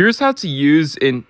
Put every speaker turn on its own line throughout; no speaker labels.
Here's how to use and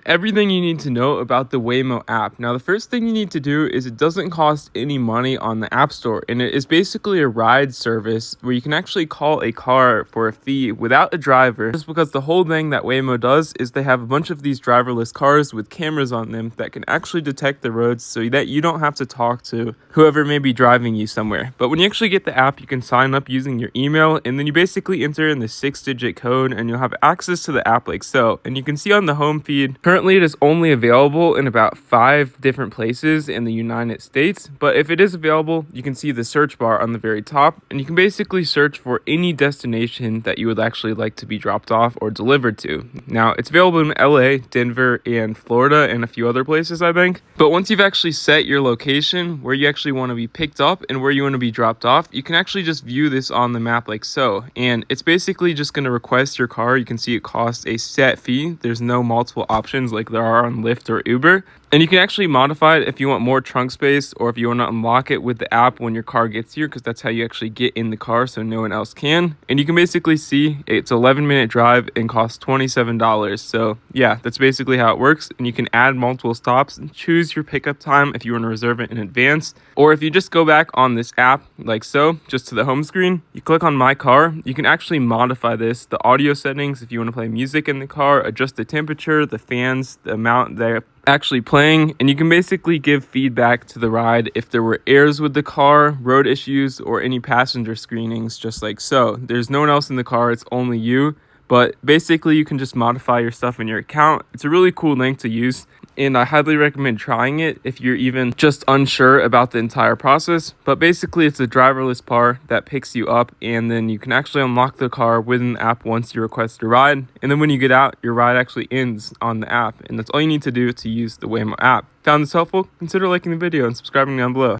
everything you need to know about the Waymo app. Now, the first thing you need to do is it doesn't cost any money on the App Store, and it is basically a ride service where you can actually call a car for a fee without a driver. Just because the whole thing that Waymo does is they have a bunch of these driverless cars with cameras on them that can actually detect the roads so that you don't have to talk to whoever may be driving you somewhere. But when you actually get the app, you can sign up using your email, and then you basically enter in the 6-digit code, and you'll have access to the app like so. And you can see on the home feed, currently it is only available in about 5 different places in the United States, but if it is available, you can see the search bar on the very top, and you can basically search for any destination that you would actually like to be dropped off or delivered to. Now, it's available in LA, Denver, and Florida, and a few other places, I think. But once you've actually set your location, where you actually want to be picked up and where you want to be dropped off, you can actually just view this on the map like so. And it's basically just going to request your car. You can see it costs a set fee. There's no multiple options like there are on Lyft or Uber. And you can actually modify it if you want more trunk space or if you want to unlock it with the app when your car gets here, because that's how you actually get in the car so no one else can. And you can basically see it's an 11-minute drive and costs $27. So yeah, that's basically how it works. And you can add multiple stops and choose your pickup time if you want to reserve it in advance. Or if you just go back on this app like so, just to the home screen, you click on My Car, you can actually modify this, the audio settings if you want to play music in the car, adjust the temperature, the fans, the amount they're actually playing, and you can basically give feedback to the ride if there were errors with the car, road issues, or any passenger screenings, just like so. There's no one else in the car, it's only you. But basically, you can just modify your stuff in your account. It's a really cool link to use, and I highly recommend trying it if you're even just unsure about the entire process. But basically, it's a driverless car that picks you up, and then you can actually unlock the car within the app once you request a ride. And then when you get out, your ride actually ends on the app, and that's all you need to do to use the Waymo app. Found this helpful? Consider liking the video and subscribing down below.